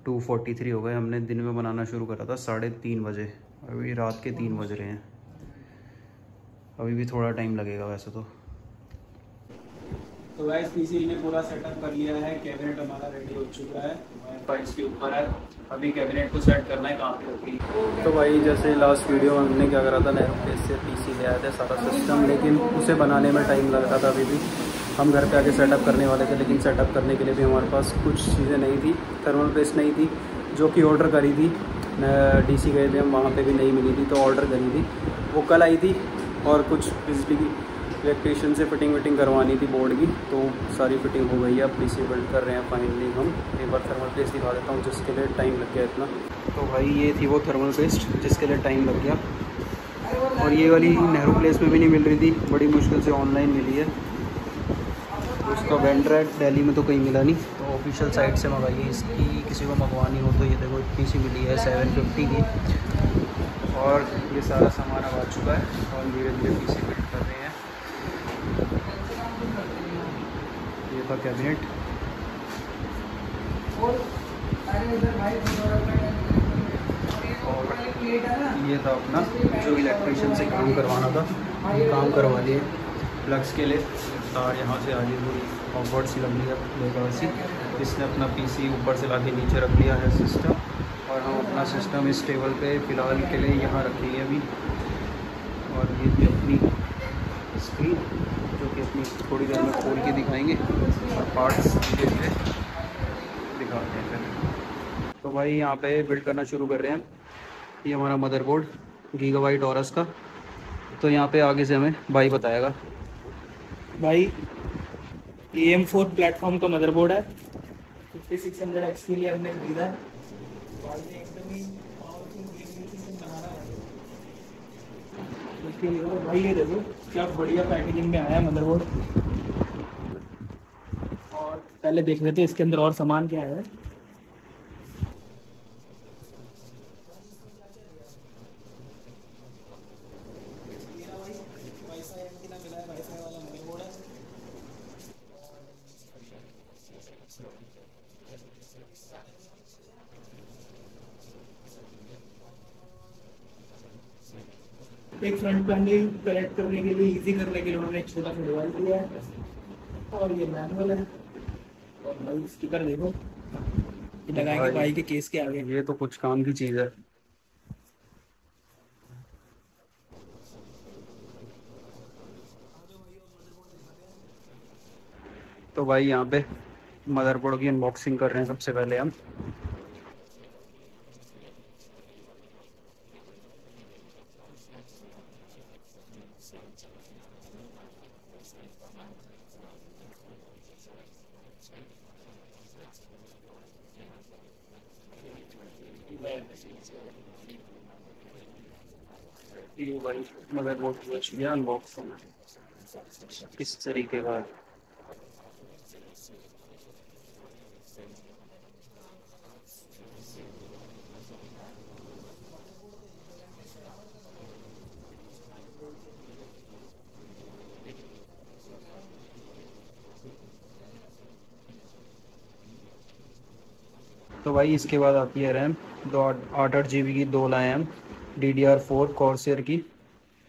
2:43 हो गए। हमने दिन में बनाना शुरू करा था 3:30 बजे, अभी रात के 3 बज रहे हैं। अभी भी थोड़ा टाइम लगेगा वैसे तो गाइस पीसी ने पूरा सेटअप कर लिया है, कैबिनेट हमारा रेडी हो चुका है, फाइल्स के ऊपर है। अभी कैबिनेट को सेट करना है कहाँ पे होगी। तो भाई जैसे लास्ट वीडियो में हमने क्या करा था, नेहरू प्लेस से पीसी ले आए थे सारा सिस्टम, लेकिन उसे बनाने में टाइम लग रहा था। अभी भी हम घर पे आके सेटअप करने वाले थे, लेकिन सेटअप करने के लिए भी हमारे पास कुछ चीज़ें नहीं थी। थर्मल पेस्ट नहीं थी जो कि ऑर्डर करी थी, डीसी गए थे हम, वहाँ पे भी नहीं मिली थी तो ऑर्डर करी थी, वो कल आई थी। और कुछ बिजली की इलेक्ट्रीशियन से फिटिंग विटिंग करवानी थी बोर्ड की, तो सारी फिटिंग हो गई है। अब पीसी बिल्ड कर रहे हैं फाइनली हम। एक बार थर्मल पेस्ट दिखा देता हूँ जिसके लिए टाइम लग गया इतना। तो भाई ये थी वो थर्मल पेस्ट जिसके लिए टाइम लग गया, और ये वाली नेहरू प्लेस में भी नहीं मिल रही थी, बड़ी मुश्किल से ऑनलाइन मिली है। उसका वेंडर है दिल्ली में तो कहीं मिला नहीं, तो ऑफिशियल साइट से मंगाइए इसकी। किसी को मंगवानी हो तो ये देखो इतनी सी मिली है 750 की। और ये सारा सामान अब आ चुका है और धीरे धीरे पीसी बिल्ड कर रहे हैं। ये था कैबिनेट, और ये था अपना जो इलेक्ट्रीशियन से काम करवाना था, ये काम करवा लिए। प्लग्स के लिए तार यहाँ से आगे पूरी ऑफवर्ड सी लग लिया लेगा वैसी। इसने अपना पीसी ऊपर से लाके नीचे रख लिया है सिस्टम, और हम अपना सिस्टम इस टेबल पे फ़िलहाल के लिए यहाँ रखेंगे अभी। और ये थी अपनी स्क्रीन जो कि अपनी थोड़ी देर में खोल के दिखाएंगे और पार्ट्स धीरे दिखाते हैं फिर। तो भाई यहाँ पे बिल्ड करना शुरू कर रहे हैं। ये हमारा मदरबोर्ड गीगाबाइट ऑरस का, तो यहाँ पे आगे से हमें भाई बताएगा। भाई AM4 प्लेटफॉर्म का मदरबोर्ड है, 5600 एक्स के लिए हमने खरीदा है। एकदम ही पावरफुल बना रहा है उसके लिए। भाई ये देखो क्या बढ़िया पैकेजिंग में आया है मदरबोर्ड। और पहले देख लेते हैं इसके अंदर और सामान क्या है। एक फ्रंट पैनल कनेक्ट करने के लिए, इजी करने के लिए उन्होंने एक छोटा सा डिवाइस दिया है। और ये मैनुअल है। और भाई स्टिकर देखो, ये लगाएंगे भाई के केस के आगे। ये तो कुछ काम की चीज़ है। तो भाई यहाँ पे मदरबोर्ड की अनबॉक्सिंग कर रहे हैं सबसे पहले हम। ये भाई मदरबोर्ड हो चुकी है अनबॉक्सिंग इस तरीके का। तो भाई इसके बाद आती है रैम, 8 8 GB की 2 लाए हम, DDR4 कॉर्सेर की।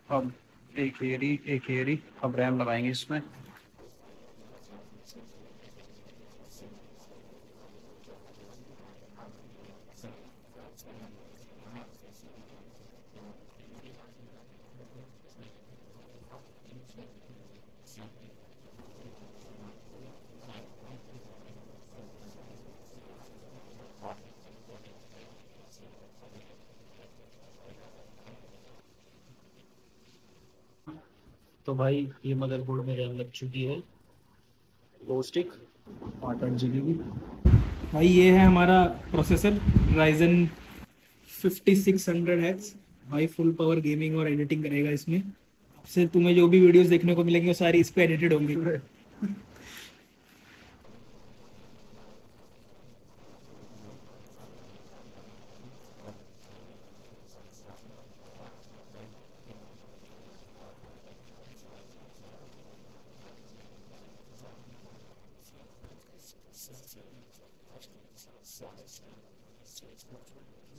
अब एक हेरी अब रैम लगाएंगे इसमें। तो भाई ये मदरबोर्ड में रैम लग चुकी है, दो स्टिक 8 8 GB की। भाई ये है हमारा प्रोसेसर Ryzen 5600X। भाई फुल पावर गेमिंग और एडिटिंग करेगा इसमें। आपसे तुम्हें जो भी वीडियोस देखने को मिलेंगे वो सारी इस पे एडिटेड होंगी।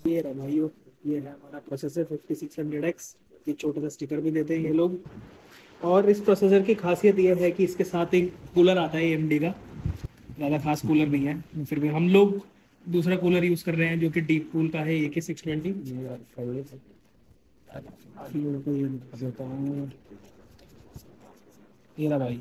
ये रहा भाइयों, ये है हमारा प्रोसेसर 5600X। ये छोटा सा स्टिकर भी देते हैं ये लोग। और इस प्रोसेसर की खासियत ये है कि इसके साथ एक कूलर आता है AMD का। ज़्यादा खास कूलर नहीं है, फिर भी हम लोग दूसरा कूलर यूज़ कर रहे हैं जो कि डीप कूल का है AK620। ये रहा भाई,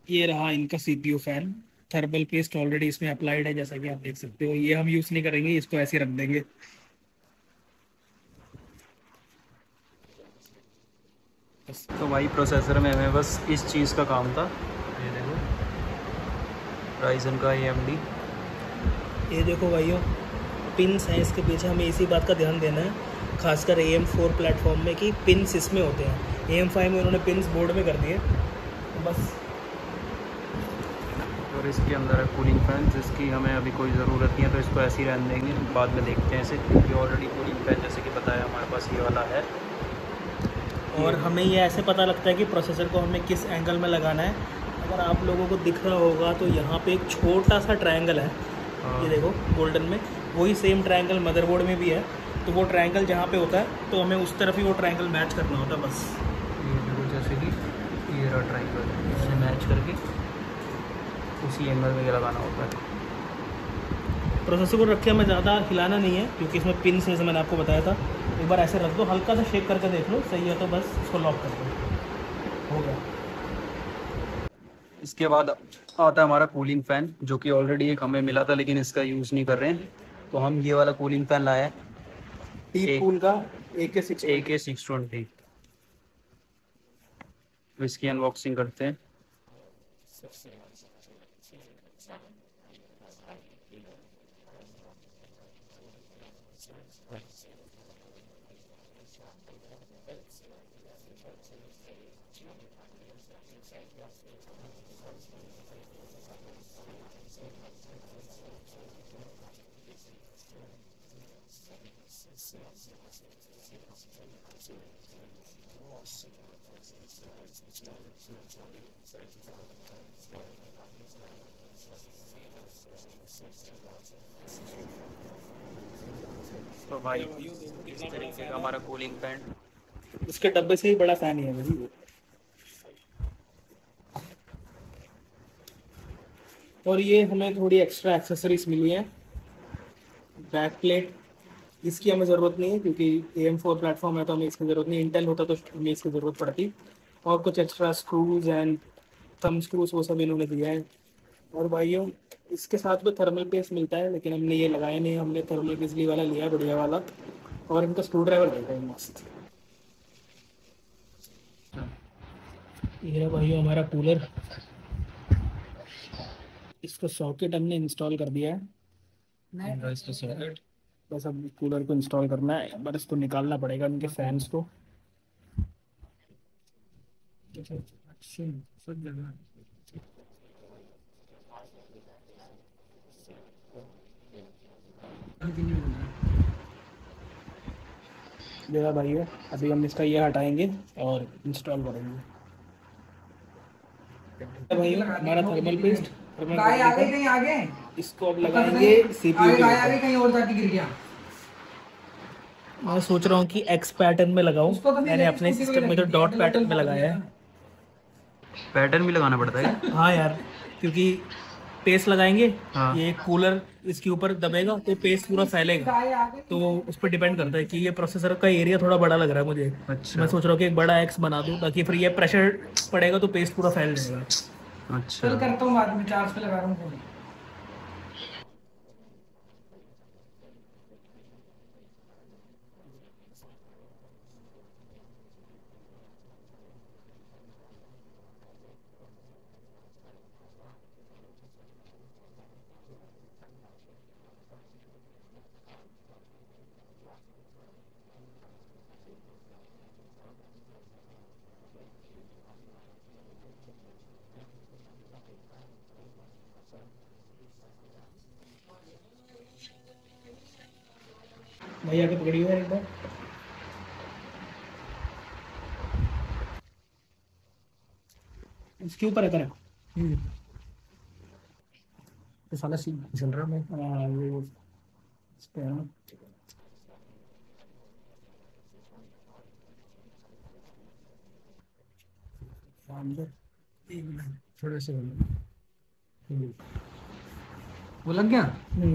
ये रहा इनका CPU fan. Thermal paste already इसमें अप्लाइड है, जैसा कि आप देख सकते हो। ये हम यूज़ नहीं करेंगे, इसको ऐसे ही रख देंगे। तो भाई प्रोसेसर में हमें बस इस चीज़ का काम था, ये देखो राइजन का AMD। ये देखो भाइयों, पिन्स हैं इसके पीछे। हमें इसी बात का ध्यान देना है, खासकर AM4 प्लेटफॉर्म में, कि पिन्स इसमें होते हैं। AM5 में उन्होंने पिन्स बोर्ड में कर दिए बस। और इसके अंदर है कूलिंग फैन, जिसकी हमें अभी कोई ज़रूरत नहीं है, तो इसको ऐसे ही रहने देंगे, बाद में देखते हैं इसे, क्योंकि ऑलरेडी कूलिंग फैन जैसे कि बताया हमारे पास ये वाला है। और हमें ये ऐसे पता लगता है कि प्रोसेसर को हमें किस एंगल में लगाना है। अगर आप लोगों को दिख रहा होगा तो यहाँ पे एक छोटा सा ट्रायंगल है, ये देखो गोल्डन में। वही सेम ट्रायंगल मदरबोर्ड में भी है। तो वो ट्रायंगल जहाँ पे होता है तो हमें उस तरफ ही वो ट्रायंगल मैच करना होता है बस। ये देखो जैसे कि ये रहा ट्रायंगल, इससे मैच करके उसी एंगल में लगाना होता है। प्रोसेसर को रख के हमें ज़्यादा हिलाना नहीं है, क्योंकि इसमें पिन से मैंने आपको बताया था। एक बार ऐसे रख दो, हल्का सा शेक करके देख लो, सही है तो बस इसको लॉक कर दो, हो गया। इसके बाद आता है हमारा कूलिंग फ़ैन, जो कि ऑलरेडी एक हमें मिला था लेकिन इसका यूज़ नहीं कर रहे हैं, तो हम ये वाला कूलिंग फ़ैन लाए हैं, डीप कूल का AK620। तो इसकी अनबॉक्सिंग करते हैं। तो भाई इस तरीके का हमारा कूलिंग फैन, उसके डब्बे से ही बड़ा फैन ही है भाई वो। और ये हमें थोड़ी एक्स्ट्रा एक्सेसरीज मिली है। बैक प्लेट, इसकी हमें ज़रूरत नहीं है क्योंकि AM4 प्लेटफॉर्म है तो हमें इसकी ज़रूरत नहीं। इंटेल होता तो हमें इसकी ज़रूरत पड़ती। और कुछ extra screws and thumb screws वो सब इन्होंने दिया है। और भाइयों इसके साथ में थर्मल पेस्ट मिलता है, लेकिन हमने ये लगाया नहीं, हमने थर्मल बिजली वाला लिया, बढ़िया वाला। और इनका स्क्रू ड्राइवर देखा है मस्त। ये है भाइयों हमारा कूलर, इसको सॉकेट हमने इंस्टॉल कर दिया है। इसका सॉकेट बस अब कूलर को इंस्टॉल करना है, बस इसको निकालना पड़ेगा उनके फैंस को। देखा भाई, अभी हम इसका ये हटाएंगे और इंस्टॉल करेंगे। भाई हमारा थर्मल पेस्ट आगे इसको अब लगाएंगे CPU के आगे ऊपर। कहीं और जाके गिर गया। मैं सोच रहा हूँ कि X पैटर्न में लगाऊं। मैंने अपने सिस्टम में तो डॉट पैटर्न में लगाया है। पैटर्न भी लगाना पड़ता है। हाँ यार, क्योंकि पेस्ट लगाएंगे, हाँ। ये कूलर इसके ऊपर दबेगा तो पेस्ट पूरा फैलेगा। तो उस पर डिपेंड करता है कि ये प्रोसेसर का एरिया थोड़ा बड़ा लग रहा है मुझे। अच्छा। मैं सोच रहा हूँ कि एक बड़ा X बना दूँ, ताकि फिर ये प्रेशर पड़ेगा तो पेस्ट पूरा फैल जाएगा। अच्छा चल करता हूँ बाद में, चार्ज पे लगा रहा हूँ फोन। भैया के पकड़ी हुई है एक बार। इसके ऊपर है तरह। ये साला सीन चल रहा है। हाँ वो इस पे है ना। अंदर एक मिनट थोड़े से वो लग गया।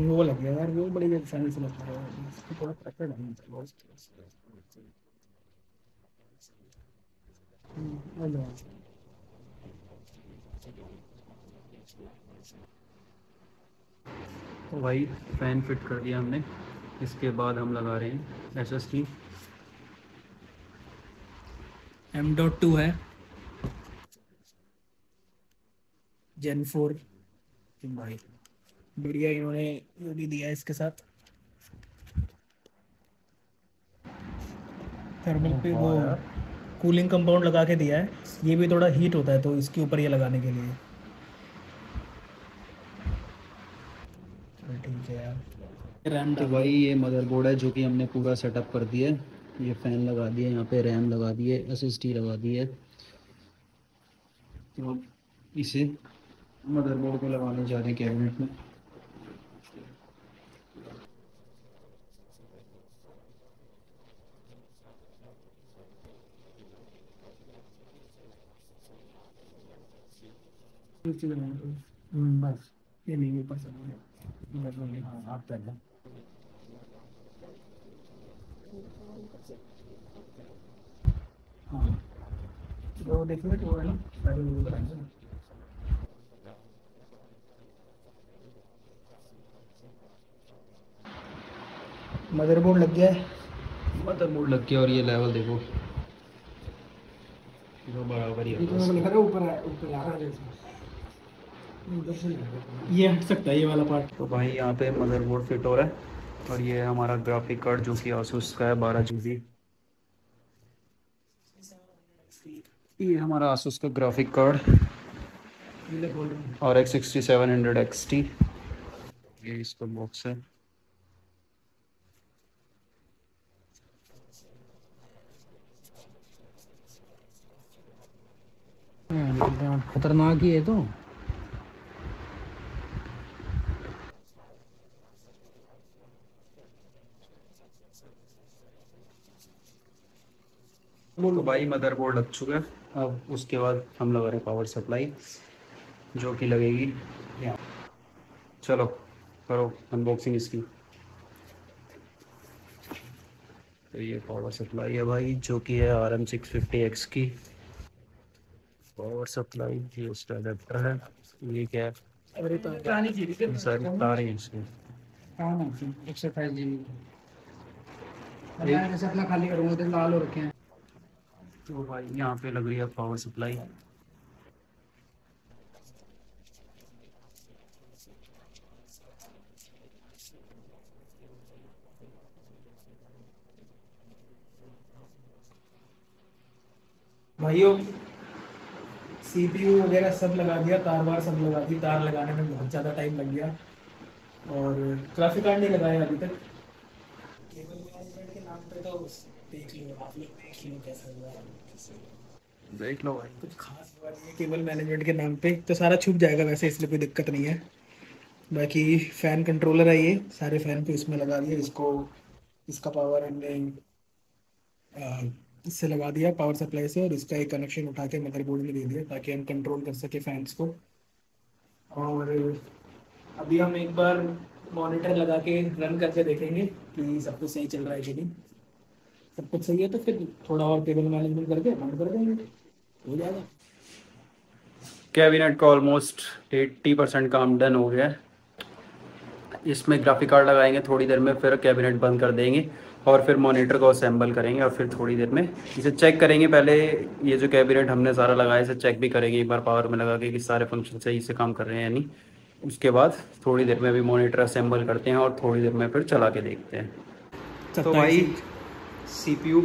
वो लग गया यार, वो बड़ी आसानी से लग रहा है, इसको थोड़ा प्रेशर डालना चाहिए। आ जाओ। तो भाई फ़ैन फिट कर दिया हमने। इसके बाद हम लगा रहे हैं SST। M.2 है Gen 4 भाई, बढ़िया इन्होंने वो भी दिया है इसके साथ। थर्मल पे वो कूलिंग कंपाउंड लगा के दिया है, ये भी थोड़ा हीट होता है तो इसके ऊपर ये लगाने के लिए। ठीक है यार। रैम तो भाई ये मदरबोर्ड है जो कि हमने पूरा सेटअप कर दिया है। ये फ़ैन लगा दिया, यहाँ पे रैम लगा दी है, SST लगा दी है। तो इसे मदरबोर्ड को लगाने जा रहे हैं कैबिनेट में। बस ये नहीं ऊपर से हाँ आप पहले हाँ तो देखिए तो है ना सारी वो बनाएंगे ना। मदरबोर्ड लग गया है। मदरबोर्ड लग गया और ये लेवल देखो जो बराबर ही ये तो है। मैंने लिखा था ऊपर आ रहा है जैसे उधर से ये हट सकता है ये वाला पार्ट। तो भाई यहाँ पे मदरबोर्ड फिट हो रहा है और ये हमारा ग्राफिक कार्ड जो कि आसूस का है 12 GB। ये हमारा आसूस का ग्राफिक कार्ड RX 6700 XT। ये इसका बॉक्स है। खतरनाक ही है तो। तो भाई मदरबोर्ड लग चुका है। अब उसके बाद हम लगा रहे हैं पावर सप्लाई जो कि लगेगी यहाँ। चलो करो अनबॉक्सिंग इसकी। तो ये पावर सप्लाई है भाई जो कि है RM 650X की पावर सप्लाई। ये उसका अडेप्टर है। ये क्या है, पुरानी चीज है सारी तार हैं इसमें। हाँ ना 128 GB मैं जैसे अपना खाली करूँगा तो लाल हो रखे हैं। तो भाई यहाँ पे लग रही है पावर सप्लाई। भाइयों CPU वगैरह सब लगा दिया, तार वार सब लगा दी। तार लगाने में बहुत ज़्यादा टाइम लग गया और ग्राफिक कार्ड नहीं लगाया अभी तक। केबल मैनेजमेंट के नाम पे तो देख लो आप लोग, देख लो कैसा हुआ है, देख लो भाई कुछ खास हुआ नहीं है केबल मैनेजमेंट के नाम पे। तो सारा छुप जाएगा वैसे, इसलिए कोई दिक्कत नहीं है। बाकी फ़ैन कंट्रोलर है, ये सारे फ़ैन को इसमें लगा दिया। इसको इसका पावर हमने इससे लगा दिया पावर सप्लाई से, और इसका एक कनेक्शन उठा के मदरबोर्ड में दे दिया ताकि हम कंट्रोल कर सके फैंस को। और अभी हम एक बार मॉनिटर लगा के रन करके देखेंगे कि सब कुछ सही चल रहा है कि नहीं। सब कुछ सही है तो फिर थोड़ा और केबल मैनेजमेंट करके बंद कर देंगे, हो जाएगा। कैबिनेट का ऑलमोस्ट 80% काम डन हो गया है। इसमें ग्राफिक कार्ड लगाएंगे थोड़ी देर में, फिर कैबिनेट बंद कर देंगे और फिर मॉनिटर को असेंबल करेंगे और फिर थोड़ी देर में इसे चेक करेंगे। पहले ये जो कैबिनेट हमने सारा लगाया इसे चेक भी करेंगे एक बार पावर में लगा के कि सारे फंक्शन सही से काम कर रहे हैं या नहीं। उसके बाद थोड़ी देर में भी मॉनिटर असेंबल करते हैं और थोड़ी देर में फिर चला के देखते हैं। तो भाई CPU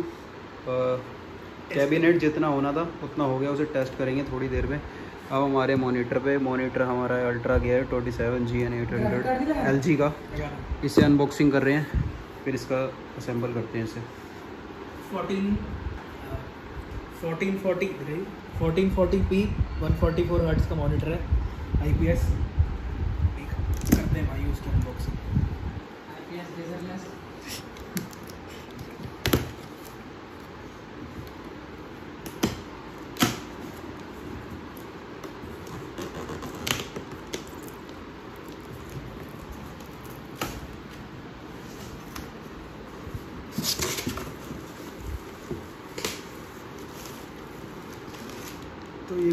कैबिनेट जितना होना था उतना हो गया, उसे टेस्ट करेंगे थोड़ी देर में। अब हमारे मॉनिटर हमारा अल्ट्रा गया है 27GN800 LG का। इसे अनबॉक्सिंग कर रहे हैं, फिर इसका असेंबल करते हैं इसे। 1440p 144 हर्ट्ज का मॉनिटर है IPS।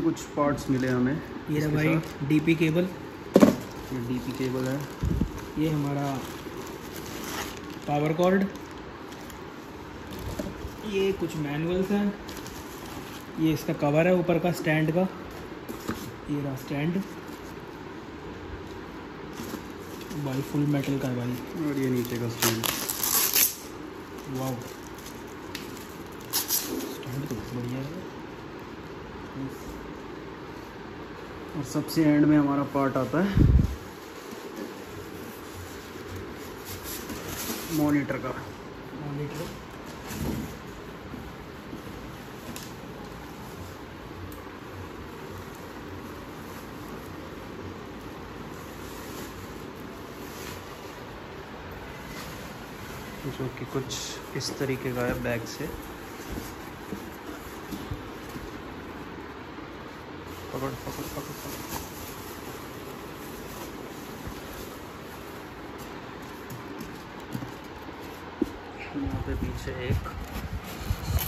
ये कुछ पार्ट्स मिले हमें। ये रहा भाई डीपी केबल, ये डीपी केबल है। ये हमारा पावर कॉर्ड, ये कुछ मैनुअल्स हैं, ये इसका कवर है ऊपर का स्टैंड का, ये रहा स्टैंड भाई, फुल मेटल का है भाई। और ये नीचे का स्टैंड, वाव स्टैंड तो बहुत बढ़िया है। और सबसे एंड में हमारा पार्ट आता है मॉनिटर का। मॉनिटर जो कि कुछ इस तरीके का है बैग से। पकड़ पकड़ पकड़ पकड़। यहाँ पे पीछे एक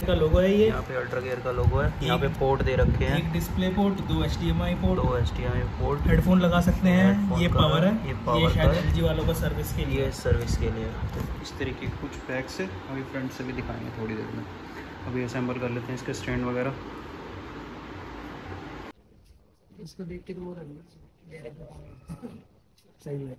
का लोगो है, ये यहाँ पे अल्ट्रा गियर का लोगो है। यहाँ पे पोर्ट दे रखे हैं, एक display port, 2 HDMI port, 2 HDMI port, headphone लगा सकते हैं। हेडफोन ये का पावर है, ये पावर शायद का है। LG वालों का सर्विस के लिए ये सर्विस के लिए। तो इस तरीके के कुछ बैग्स है, अभी फ्रंट से भी दिखाएंगे थोड़ी देर में। अभी असेंबल कर लेते हैं इसके स्टैंड वगैरह। इसको देख के तो वो सही है।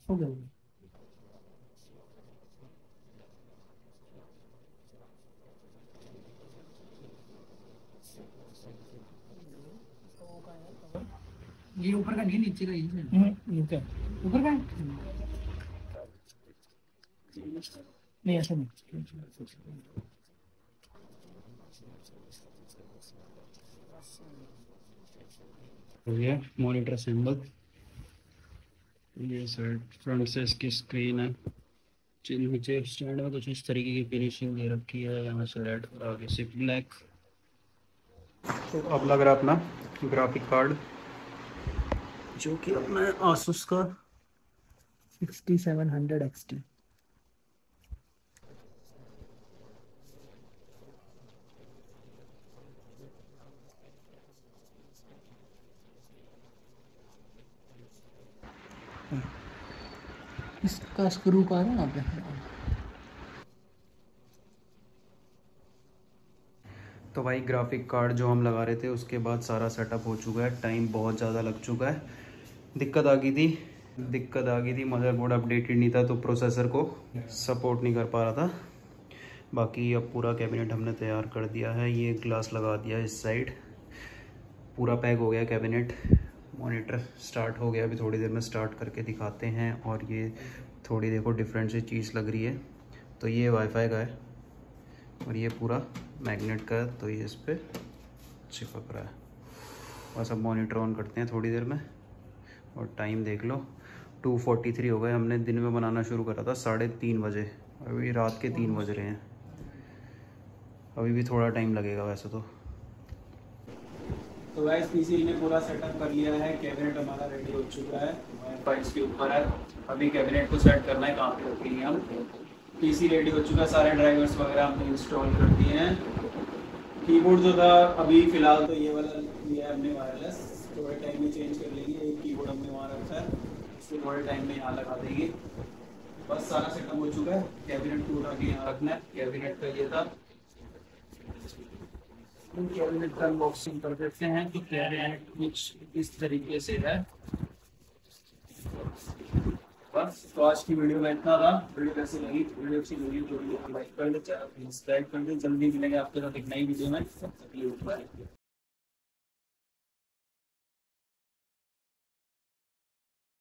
हो गया। ये ऊपर का नहीं, नीचे का ही है। नीचे ऊपर का है? नहीं ऐसा नहीं। ये मॉनिटर असेंबल, ये साइड फ्रंट से इसकी स्क्रीन है। नीचे स्टैंड में कुछ इस तरीके की फिनिशिंग दे रखी है। यहाँ से रेड और आगे से ब्लैक। तो अब लग रहा अपना ग्राफिक कार्ड, जो कि अपना आसूस का 6700 XT। इसका स्क्रू का है वहाँ पे। तो भाई ग्राफिक कार्ड जो हम लगा रहे थे उसके बाद सारा सेटअप हो चुका है। टाइम बहुत ज़्यादा लग चुका है। दिक्कत आ गई थी मदरबोर्ड अपडेटेड नहीं था, तो प्रोसेसर को सपोर्ट नहीं कर पा रहा था। बाकी अब पूरा कैबिनेट हमने तैयार कर दिया है। ये ग्लास लगा दिया इस साइड, पूरा पैक हो गया कैबिनेट। मॉनिटर स्टार्ट हो गया, अभी थोड़ी देर में स्टार्ट करके दिखाते हैं। और ये थोड़ी देखो डिफरेंट सी चीज़ लग रही है। तो ये वाईफाई का है और ये पूरा मैग्नेट का है, तो ये इस पर चिपक रहा है। बस अब मॉनिटर ऑन करते हैं थोड़ी देर में। और टाइम देख लो 2:43 हो गए। हमने दिन में बनाना शुरू करा था 3:30 बजे, अभी रात के 3 बज रहे हैं। अभी भी थोड़ा टाइम लगेगा वैसे तो। तो गाइस पीसी ने पूरा सेटअप कर लिया है। कैबिनेट हमारा रेडी हो चुका है, वाईफाई इसके ऊपर है। अभी कैबिनेट को सेट करना है, कहाँ पे रखेंगे हम। पीसी रेडी हो चुका है, सारे ड्राइवर्स वगैरह हमने इंस्टॉल कर दिए हैं। कीबोर्ड जो था अभी फ़िलहाल तो ये वाला लिया है हमने वायरलेस, थोड़े टाइम में चेंज कर लेंगे। एक कीबोर्ड हमने वहाँ रखा है, इसको थोड़े टाइम में यहाँ लगा देंगे। बस सारा सेटअप हो चुका है। कैबिनेट को उठा के यहाँ रखना है। कैबिनेट का ये था, कैबिनेट का अनबॉक्सिंग कर देते हैं। तो कैबिनेट कुछ इस तरीके से है। बस तो आज की वीडियो में इतना था। वीडियो कैसी लगी, वीडियो अच्छी लगी तो वीडियो को लाइक कर दे, सब्सक्राइब कर दे। जल्दी मिलेंगे आपके साथ एक नई वीडियो में।